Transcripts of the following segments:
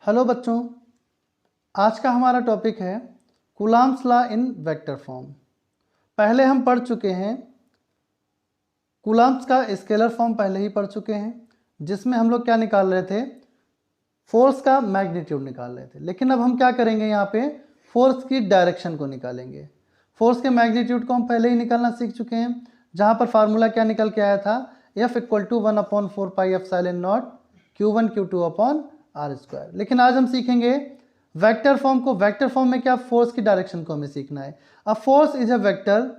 Hello बच्चों, आज का हमारा टॉपिक है Coulomb's law in vector form. पहले हम पढ़ चुके हैं कूलॉम्स का स्केलर फॉर्म, पहले ही पढ़ चुके हैं, जिसमें हम लोग क्या निकाल रहे थे, फोर्स का मैग्नीट्यूड निकाल रहे थे। लेकिन अब हम क्या करेंगे, यहाँ पे फोर्स की डायरेक्शन को निकालेंगे। फोर्स के मैग्नीट्यूड को हम पहले ही निकालना सीख चुके हैं, जहाँ पर फार्मूला क्या निकल के आया था, F = 1/4πε0 Q1 Q2 upon r²। लेकिन आज हम सीखेंगे वेक्टर फॉर्म को। वेक्टर फॉर्म में क्या, फोर्स की डायरेक्शन को हमें सीखना है। A force is a vector,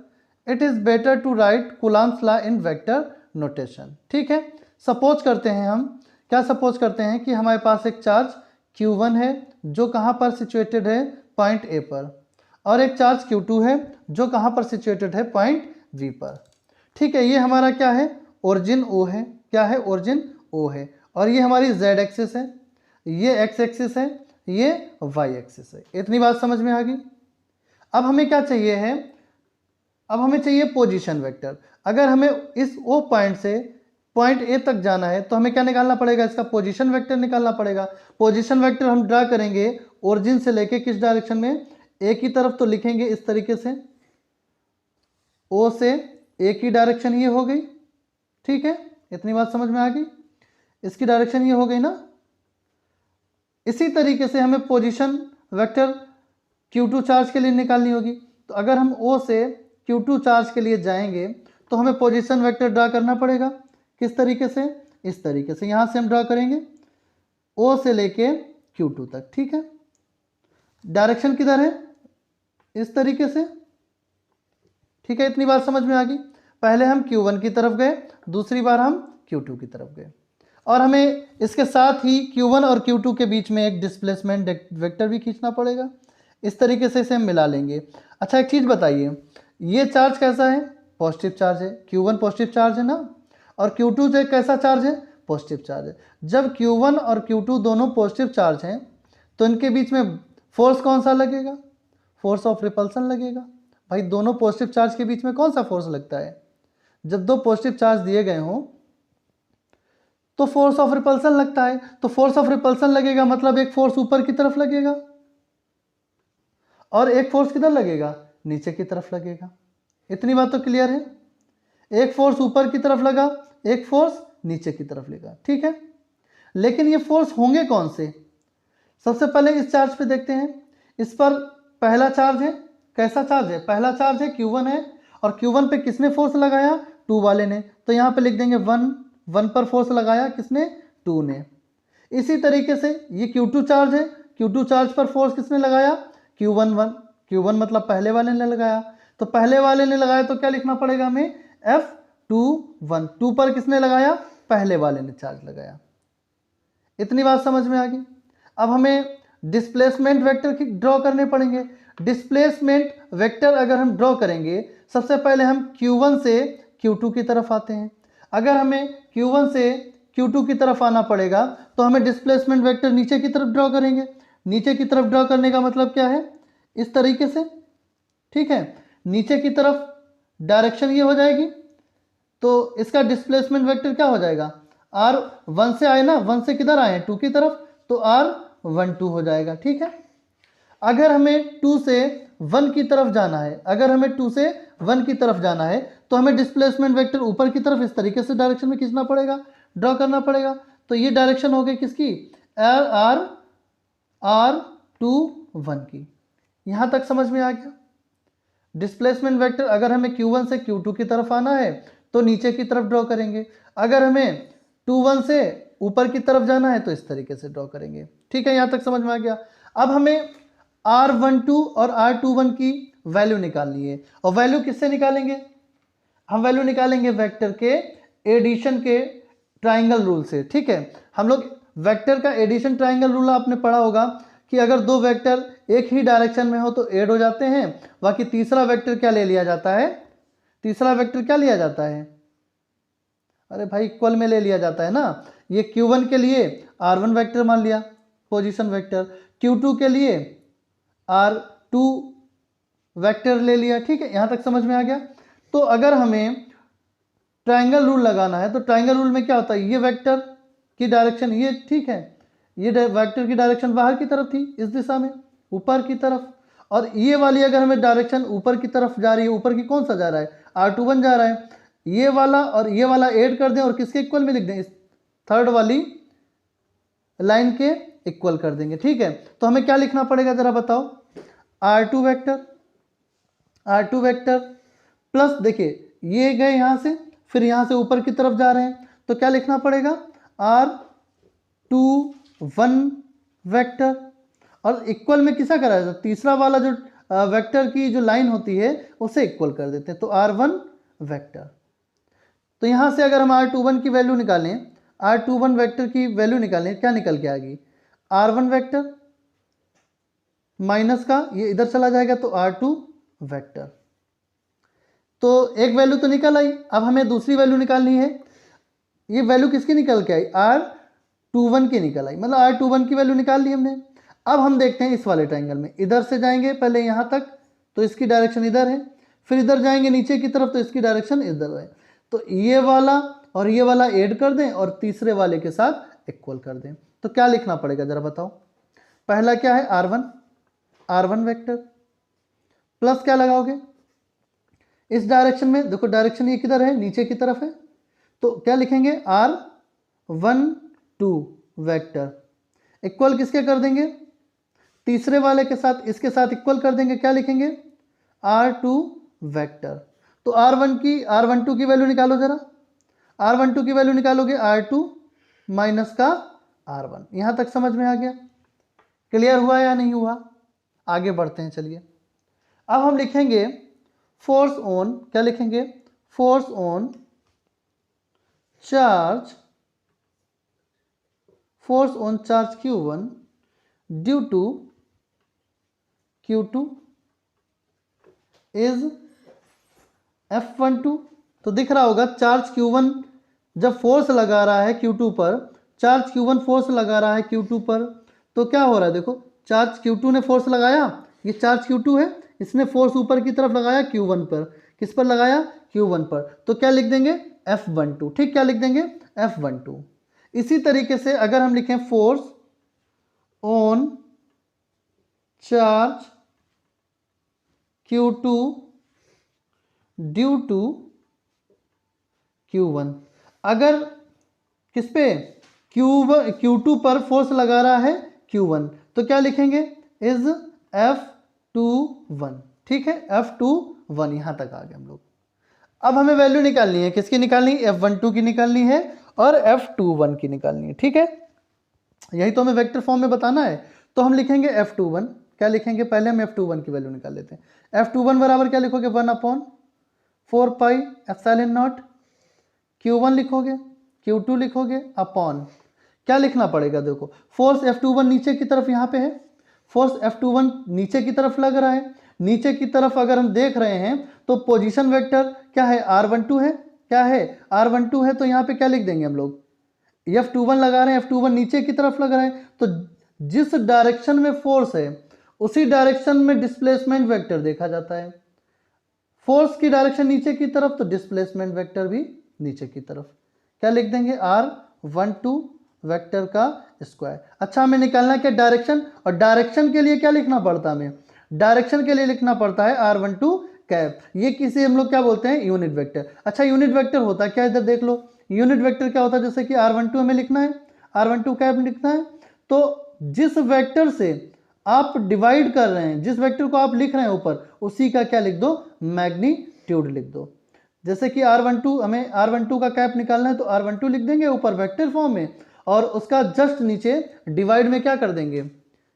it is better to write Coulomb's law in vector notation. ठीक है, सपोज करते हैं हम, क्या सपोज करते हैं कि हमारे पास एक चार्ज Q1 है जो कहाँ पर सिचुएटेड है, पॉइंट A पर, और एक चार्ज Q2 है जो कहाँ पर सिचुएटेड है, पॉइंट V पर। ठीक है, ये हमारा क्या है, ओरिजिन O है। क्या है, ओरिजिन O है। और ये हमारी Z एक्सिस है, ये X एक्सिस है, ये Y एक्सिस है। इतनी बात समझ में आ गई। अब हमें क्या चाहिए है, अब हमें चाहिए पोजीशन वेक्टर। अगर हमें इस O पॉइंट से पॉइंट A तक जाना है तो हमें क्या निकालना पड़ेगा, इसका पोजीशन वेक्टर निकालना पड़ेगा। पोजीशन वेक्टर हम ड्रा करेंगे ओरिजिन से लेके किस डायरेक्शन में, A की तरफ। तो लिखेंगे इस तरीके से, O से A की डायरेक्शन ये हो गई। ठीक है, इतनी बात समझ में आ गई। इसकी डायरेक्शन ये हो गई ना। इसी तरीके से हमें पोजीशन वेक्टर Q2 चार्ज के लिए निकालनी होगी। तो अगर हम O से Q2 चार्ज के लिए जाएंगे तो हमें पोजीशन वेक्टर ड्रा करना पड़ेगा। किस तरीके से, इस तरीके से। यहाँ से हम ड्रा करेंगे O से लेके Q2 तक। ठीक है, डायरेक्शन किधर है, इस तरीके से। ठीक है, इतनी बात समझ में आ गई। पहले हम Q1 की तरफ गए, दूसरी बार हम Q2 की तरफ गए, और हमें इसके साथ ही Q1 और Q2 के बीच में एक डिस्प्लेसमेंट वेक्टर भी खींचना पड़ेगा। इस तरीके से इसे हम मिला लेंगे। अच्छा, एक चीज़ बताइए, ये चार्ज कैसा है, पॉजिटिव चार्ज है। Q1 पॉजिटिव चार्ज है ना, और Q2 जो कैसा चार्ज है, पॉजिटिव चार्ज है। जब Q1 और Q2 दोनों पॉजिटिव चार्ज हैं तो इनके बीच में फोर्स कौन सा लगेगा, फोर्स ऑफ रिपल्सन लगेगा। भाई, दोनों पॉजिटिव चार्ज के बीच में कौन सा फोर्स लगता है, जब दो पॉजिटिव चार्ज दिए गए हों तो फोर्स ऑफ रिपल्सन लगता है। तो फोर्स ऑफ रिपल्सन लगेगा मतलब एक फोर्स ऊपर की तरफ लगेगा और एक फोर्स किधर लगेगा, नीचे की तरफ लगेगा। इतनी बात तो क्लियर है। एक फोर्स ऊपर की तरफ लगा, एक फोर्स नीचे की तरफ लगा। ठीक है, लेकिन ये फोर्स होंगे कौन से, सबसे पहले इस चार्ज पे देखते हैं। इस पर पहला चार्ज है, कैसा चार्ज है, पहला चार्ज है, Q1 है। और Q1 पे किसने फोर्स लगाया, 2 वाले ने। तो यहाँ पे लिख देंगे 1 पर फोर्स लगाया किसने, 2 ने। इसी तरीके से ये Q2 चार्ज है, Q2 चार्ज पर फोर्स किसने लगाया, Q1 मतलब पहले वाले ने लगाया। तो पहले वाले ने लगाया तो क्या लिखना पड़ेगा हमें, F21। 2 पर किसने लगाया, पहले वाले ने चार्ज लगाया। इतनी बात समझ में आ गई। अब हमें डिस्प्लेसमेंट वेक्टर की ड्रॉ करने पड़ेंगे। डिस्प्लेसमेंट वेक्टर अगर हम ड्रॉ करेंगे, सबसे पहले हम Q1 से Q2 की तरफ आते हैं। अगर हमें Q1 से Q2 की तरफ आना पड़ेगा तो हमें डिस्प्लेसमेंट वेक्टर नीचे की तरफ ड्रॉ करेंगे। नीचे की तरफ ड्रॉ करने का मतलब क्या है, इस तरीके से। ठीक है, नीचे की तरफ डायरेक्शन ये हो जाएगी, तो इसका डिस्प्लेसमेंट वेक्टर क्या हो जाएगा, R1 से आए ना, 1 से किधर आए, 2 की तरफ, तो R12 हो जाएगा। ठीक है, अगर हमें 2 से 1 की तरफ जाना है, अगर हमें 2 से 1 की तरफ जाना है तो हमें डिस्प्लेसमेंट वेक्टर ऊपर की तरफ इस तरीके से डायरेक्शन में खींचना पड़ेगा, ड्रॉ करना पड़ेगा। तो ये डायरेक्शन हो गई किसकी, R2 1 की। यहाँ तक समझ में आ गया। डिस्प्लेसमेंट वेक्टर अगर हमें Q1 से Q2 की तरफ आना है तो नीचे की तरफ ड्रॉ करेंगे, अगर हमें 2 1 से ऊपर की तरफ जाना है तो इस तरीके से ड्रॉ करेंगे। ठीक है, यहाँ तक समझ में आ गया। अब हमें R12 और R21 की वैल्यू निकालनी है, और वैल्यू किससे निकालेंगे, हम वैल्यू निकालेंगे वेक्टर के एडिशन के ट्राइंगल रूल से। ठीक है, हम लोग वेक्टर का एडिशन ट्राइंगल रूल आपने पढ़ा होगा कि अगर दो वेक्टर एक ही डायरेक्शन में हो तो ऐड हो जाते हैं, बाकी तीसरा वेक्टर क्या ले लिया जाता है, तीसरा वेक्टर क्या लिया जाता है, अरे भाई इक्वल में ले लिया जाता है ना। ये Q1 के लिए R1 वेक्टर मान लिया पोजीशन वेक्टर, Q2 के लिए R2 वेक्टर ले लिया। ठीक है, यहाँ तक समझ में आ गया। तो अगर हमें ट्राइंगल रूल लगाना है तो ट्राइंगल रूल में क्या होता है, ये वेक्टर की डायरेक्शन ये, ठीक है, ये वेक्टर की डायरेक्शन बाहर की तरफ थी, इस दिशा में ऊपर की तरफ, और ये वाली अगर हमें डायरेक्शन ऊपर की तरफ जा रही है, ऊपर की कौन सा जा रहा है, R21 जा रहा है, ये वाला और ये वाला ऐड कर दें और किसके इक्वल में लिख दें, इस थर्ड वाली लाइन के इक्वल कर देंगे। ठीक है, तो हमें क्या लिखना पड़ेगा जरा बताओ, R2 वेक्टर प्लस, देखिए ये गए यहाँ से, फिर यहाँ से ऊपर की तरफ जा रहे हैं, तो क्या लिखना पड़ेगा, R21 वेक्टर, और इक्वल में किसा करा जाता है, तीसरा वाला जो वेक्टर की जो लाइन होती है उसे इक्वल कर देते हैं, तो R1 वेक्टर। तो यहाँ से अगर हम R21 की वैल्यू निकालें, R21 वेक्टर की वैल्यू निकालें, क्या निकल के आएगी, R1 वेक्टर माइनस का ये इधर चला जाएगा तो R2 वेक्टर। तो एक वैल्यू तो निकल आई, अब हमें दूसरी वैल्यू निकालनी है। ये वैल्यू किसकी निकल के आई, R21 की निकल आई, मतलब R21 की वैल्यू निकाल ली हमने। अब हम देखते हैं इस वाले ट्रायंगल में, इधर से जाएंगे पहले यहाँ तक तो इसकी डायरेक्शन इधर है, फिर इधर जाएंगे नीचे की तरफ तो इसकी डायरेक्शन इधर है, तो ये वाला और ये वाला ऐड कर दें और तीसरे वाले के साथ इक्वल कर दें। तो क्या लिखना पड़ेगा जरा बताओ, पहला क्या है, R1 वेक्टर प्लस क्या लगाओगे, इस डायरेक्शन में देखो डायरेक्शन ये किधर है, नीचे की तरफ है, तो क्या लिखेंगे, R12 वेक्टर इक्वल किसके कर देंगे, तीसरे वाले के साथ, इसके साथ इक्वल कर देंगे, क्या लिखेंगे, R2 वेक्टर। तो R12 की वैल्यू निकालो जरा, R12 की वैल्यू निकालोगे, R2 माइनस का R1। यहां तक समझ में आ गया, क्लियर हुआ या नहीं हुआ, आगे बढ़ते हैं चलिए। अब हम लिखेंगे फोर्स ऑन, क्या लिखेंगे, force on charge Q1 due to Q2 is F12। तो दिख रहा होगा चार्ज Q1 जब फोर्स लगा रहा है Q2 पर, चार्ज Q1 फोर्स लगा रहा है Q2 पर, तो क्या हो रहा है, देखो चार्ज Q2 ने फोर्स लगाया, ये चार्ज Q2 है, इसने फोर्स ऊपर की तरफ लगाया Q1 पर, किस पर लगाया, Q1 पर, तो क्या लिख देंगे, F12। ठीक, क्या लिख देंगे, F12। इसी तरीके से अगर हम लिखें force on charge Q2 due to Q1, अगर किस पे, Q2 पर फोर्स लगा रहा है Q1, तो क्या लिखेंगे, इज F21। ठीक है, F21, यहां तक आ गए हम लोग। अब हमें वैल्यू निकालनी है, किसकी निकालनी है, F12 की निकालनी है और F21 की निकालनी है। ठीक है, यही तो हमें वेक्टर फॉर्म में बताना है, तो हम लिखेंगे F21, क्या लिखेंगे, पहले हम F21 की वैल्यू निकाल लेते हैं। F21 बराबर क्या लिखोगे, 1/4 पाई एप्सिलॉन नॉट, Q1 लिखोगे, Q2 लिखोगे अपॉन, क्या लिखना पड़ेगा, देखो फोर्स F21 नीचे की तरफ यहाँ पे है, फोर्स F21 नीचे की तरफ लग रहा है, नीचे की तरफ अगर हम देख रहे हैं तो पोजीशन वेक्टर क्या है, R12 है, क्या है, R12 है, तो यहाँ पे क्या लिख देंगे हम लोग, F21 लगा रहे हैं, F21 नीचे की तरफ लग रहा है, तो जिस डायरेक्शन में फोर्स है उसी डायरेक्शन में डिस्प्लेसमेंट वेक्टर देखा जाता है, फोर्स की डायरेक्शन नीचे की तरफ तो डिस्प्लेसमेंट वेक्टर भी नीचे की तरफ, क्या लिख देंगे, R12 वेक्टर का स्क्वायर। अच्छा, हमें निकालना क्या, डायरेक्शन, और डायरेक्शन के लिए क्या लिखना पड़ता है, हमें डायरेक्शन के लिए लिखना पड़ता है R12 कैप, ये किसी हम लोग क्या बोलते हैं, यूनिट वेक्टर। अच्छा, यूनिट वेक्टर होता है क्या, इधर देख लो, यूनिट वेक्टर क्या होता है, जैसे कि R12 हमें लिखना है, R12 कैप लिखना है, तो जिस वेक्टर से आप डिवाइड कर रहे हैं, जिस वेक्टर को आप लिख रहे हैं ऊपर, उसी का क्या लिख दो, मैग्नीट्यूड लिख दो। जैसे कि R12, हमें R12 का कैप निकालना है तो R12 लिख देंगे ऊपर वेक्टर फॉर्म में, और उसका जस्ट नीचे डिवाइड में क्या कर देंगे,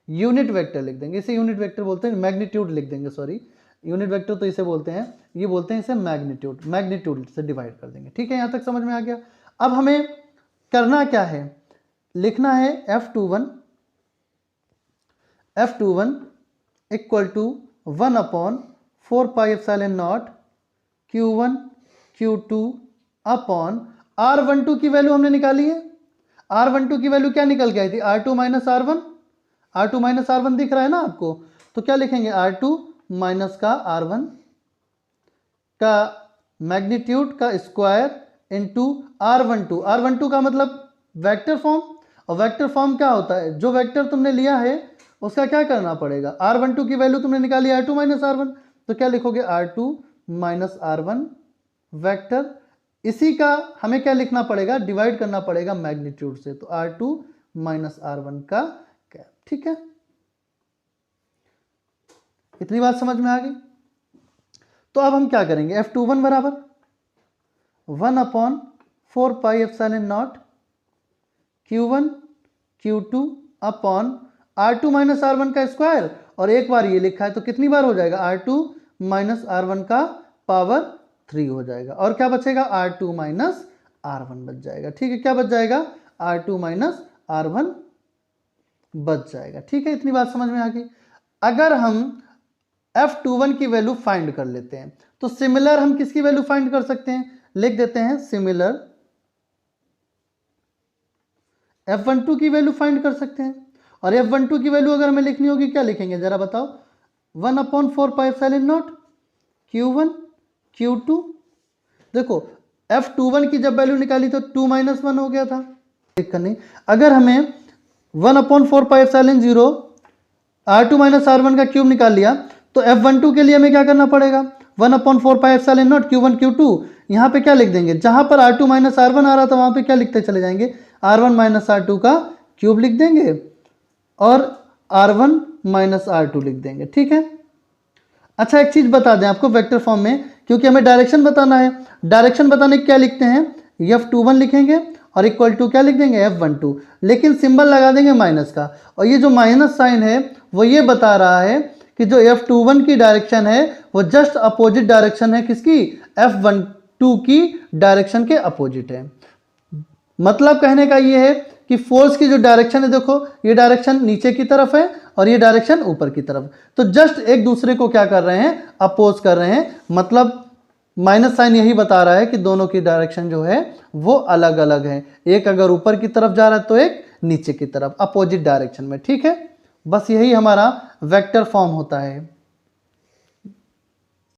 यूनिट वेक्टर लिख देंगे, इसे यूनिट वेक्टर बोलते हैं, मैग्नीट्यूड लिख देंगे, सॉरी यूनिट वेक्टर तो इसे बोलते हैं, ये बोलते हैं इसे मैग्नीट्यूड, मैग्नीट्यूड से डिवाइड कर देंगे। ठीक है, यहाँ तक समझ में आ गया। अब हमें करना क्या है, लिखना है F21 equal to 1/4 pi epsilon naught Q1 Q2 upon R12 की वैल्यू हमने निकाली है, R12 की वैल्यू क्या निकल के आई थी, R2 minus R1, R2 minus R1 दिख रहा है ना आपको, तो क्या लिखेंगे, R2 माइनस का R1 का मैग्नीट्यूड का स्क्वायर इंटू R12, R12 का मतलब वेक्टर फॉर्म और वेक्टर फॉर्म क्या होता है, जो वेक्टर तुमने लिया है उसका क्या करना पड़ेगा, r12 की वैल्यू तुमने निकाली r2 माइनस r1, तो क्या लिखोगे r2 माइनस r1 वेक्टर, इसी का हमें क्या लिखना पड़ेगा, डिवाइड करना पड़ेगा मैग्नीट्यूड से, तो r2 माइनस r1 का कैप। ठीक है, इतनी बात समझ में आ गई। तो अब हम क्या करेंगे, F21 बराबर 1/4 pi epsilon naught Q1 Q2 upon R2 minus R1 का स्क्वायर, और एक बार ये लिखा है तो कितनी बार हो जाएगा, R2 माइनस R1 का पावर 3 हो जाएगा, और क्या बचेगा, R2 माइनस R1 बच जाएगा। ठीक है, क्या बच जाएगा, R2 माइनस R1 बच जाएगा। ठीक है, इतनी बात समझ में आ गई। अगर हम F21 की वैल्यू फाइंड कर लेते हैं तो सिमिलर हम किसकी वैल्यू फाइंड कर सकते हैं, लिख देते हैं सिमिलर F12 की वैल्यू फाइंड कर सकते हैं। और F12 की वैल्यू अगर हमें लिखनी होगी, क्या लिखेंगे जरा बताओ, 1/4 pi epsilon naught Q1 Q2। देखो F21 की जब वैल्यू निकाली तो 2 माइनस 1 हो गया था, दिक्कत नहीं। अगर हमें 1/4 pi epsilon 0 R2 minus R1 का क्यूब निकाल लिया तो F12 के लिए हमें क्या करना पड़ेगा, 1/4 pi epsilon naught Q1 Q2, यहाँ पे क्या लिख देंगे, जहां पर R2 माइनस R1 आ रहा था वहां पे क्या लिखते चले जाएंगे, R1 माइनस R2 का क्यूब लिख देंगे और R1 माइनस R2 लिख देंगे। ठीक है, अच्छा एक चीज बता दें आपको वेक्टर फॉर्म में, क्योंकि हमें डायरेक्शन बताना है, डायरेक्शन बताने क्या लिखते हैं, F21 लिखेंगे और इक्वल टू क्या लिख देंगे, F12, लेकिन सिंबल लगा देंगे माइनस का, और ये जो माइनस साइन है वो ये बता रहा है कि जो F21 की डायरेक्शन है वो जस्ट अपोजिट डायरेक्शन है किसकी, F12 की डायरेक्शन के अपोजिट है। मतलब कहने का ये है कि फोर्स की जो डायरेक्शन है, देखो ये डायरेक्शन नीचे की तरफ है और ये डायरेक्शन ऊपर की तरफ, तो जस्ट एक दूसरे को क्या कर रहे हैं, अपोज कर रहे हैं। मतलब माइनस साइन यही बता रहा है कि दोनों की डायरेक्शन जो है वो अलग अलग है, एक अगर ऊपर की तरफ जा रहा है तो एक नीचे की तरफ, अपोजिट डायरेक्शन में। ठीक है, बस यही हमारा वेक्टर फॉर्म होता है।